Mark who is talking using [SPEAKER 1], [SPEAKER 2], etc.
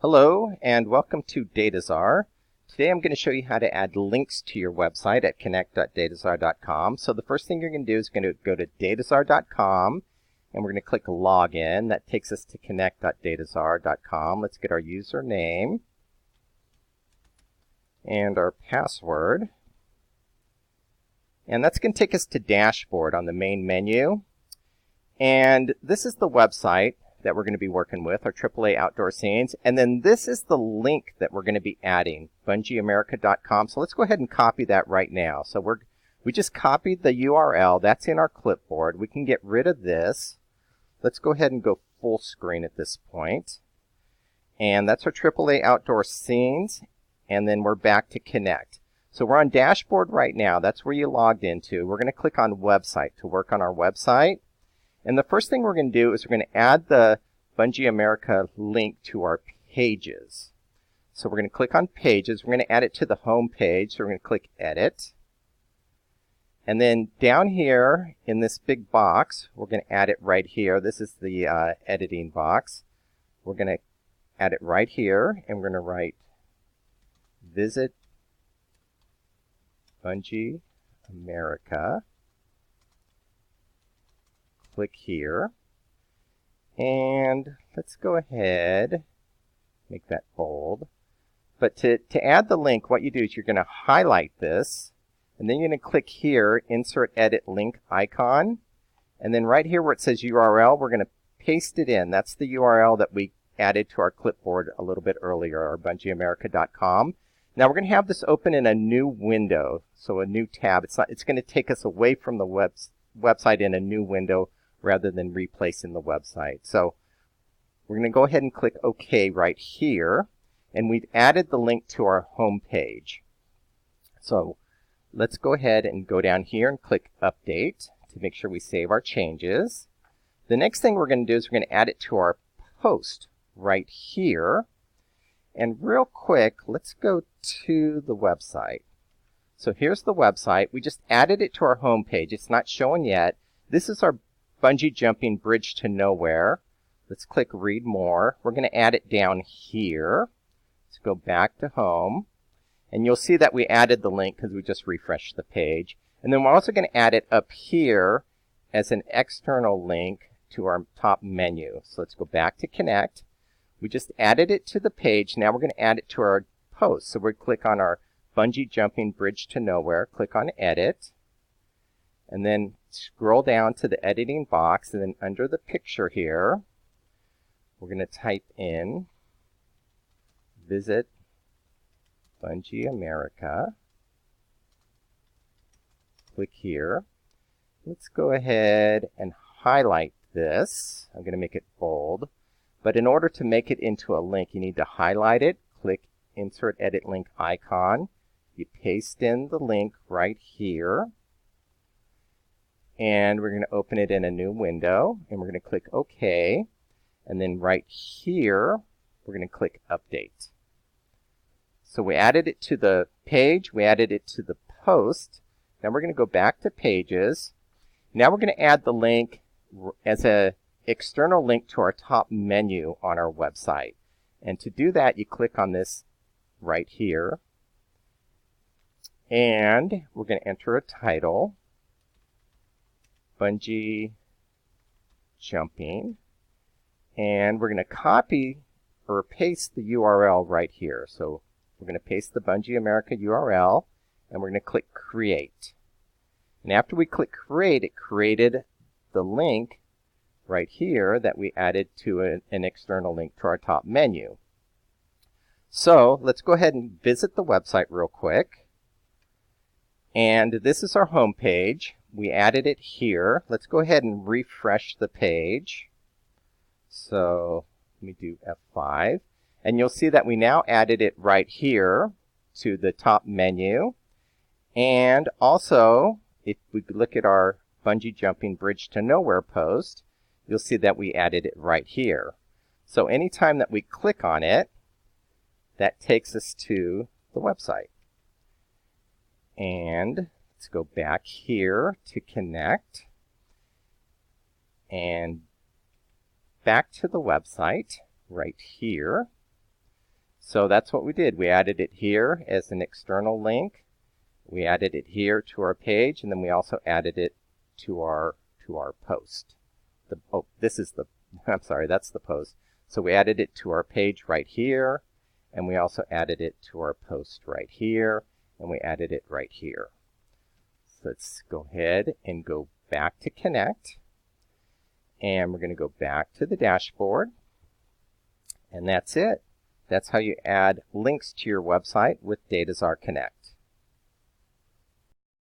[SPEAKER 1] Hello and welcome to Dataczar. Today I'm going to show you how to add links to your website at connect.dataczar.com. So the first thing you're going to do is going to go to dataczar.com and we're going to click Login. That takes us to connect.dataczar.com. Let's get our username and our password. And that's going to take us to Dashboard on the main menu. And this is the website that we're going to be working with, our AAA outdoor scenes. And then this is the link that we're going to be adding, bungieamerica.com. So let's go ahead and copy that right now. So we just copied the URL. That's in our clipboard. We can get rid of this. Let's go ahead and go full screen at this point. And that's our AAA outdoor scenes. And then we're back to Connect. So we're on Dashboard right now. That's where you logged into. We're going to click on Website to work on our website. And the first thing we're going to do is we're going to add the Bungie America link to our pages. So we're going to click on Pages. We're going to add it to the home page. So we're going to click Edit. And then down here in this big box, we're going to add it right here. This is the editing box. We're going to add it right here. And we're going to write Visit Bungie America. Click here, and let's go ahead, make that bold. But to add the link, what you do is you're going to highlight this, and then you're going to click here, Insert Edit Link icon, and then right here where it says URL, we're going to paste it in. That's the URL that we added to our clipboard a little bit earlier, our bungieamerica.com. Now we're going to have this open in a new window, so a new tab. It's going to take us away from the website in a new window, rather than replacing the website. So we're going to go ahead and click OK right here, and we've added the link to our home page. So let's go ahead and go down here and click Update to make sure we save our changes. The next thing we're going to do is we're going to add it to our post right here. And real quick, let's go to the website. So here's the website. We just added it to our home page. It's not showing yet. This is our bungee jumping bridge to nowhere. Let's click Read More. We're going to add it down here. Let's go back to home. And you'll see that we added the link because we just refreshed the page. And then we're also going to add it up here as an external link to our top menu. So let's go back to Connect. We just added it to the page. Now we're going to add it to our post. So we click on our bungee jumping bridge to nowhere. Click on Edit. And then scroll down to the editing box, and then under the picture here, we're going to type in Visit Bungie America. Click here. Let's go ahead and highlight this. I'm going to make it bold. But in order to make it into a link, you need to highlight it, click Insert Edit Link icon. You paste in the link right here. And we're going to open it in a new window, and we're going to click OK. And then right here, we're going to click Update. So we added it to the page, we added it to the post. Now we're going to go back to Pages. Now we're going to add the link as an external link to our top menu on our website. And to do that, you click on this right here. And we're going to enter a title. Bungee jumping, and we're going to copy or paste the URL right here. So we're going to paste the Bungie America URL, and we're going to click Create. And after we click Create, it created the link right here that we added to an external link to our top menu. So let's go ahead and visit the website real quick. And this is our home page. We added it here. Let's go ahead and refresh the page. So let me do F5. And you'll see that we now added it right here to the top menu. And also, if we look at our bungee jumping bridge to nowhere post, you'll see that we added it right here. So anytime that we click on it, that takes us to the website. And let's go back here to Connect. And back to the website right here. So that's what we did. We added it here as an external link. We added it here to our page, and then we also added it to our post. This is the, I'm sorry, that's the post. So we added it to our page right here, and we also added it to our post right here, and we added it right here. So let's go ahead and go back to Connect, and we're going to go back to the dashboard, and that's it. That's how you add links to your website with Dataczar Connect.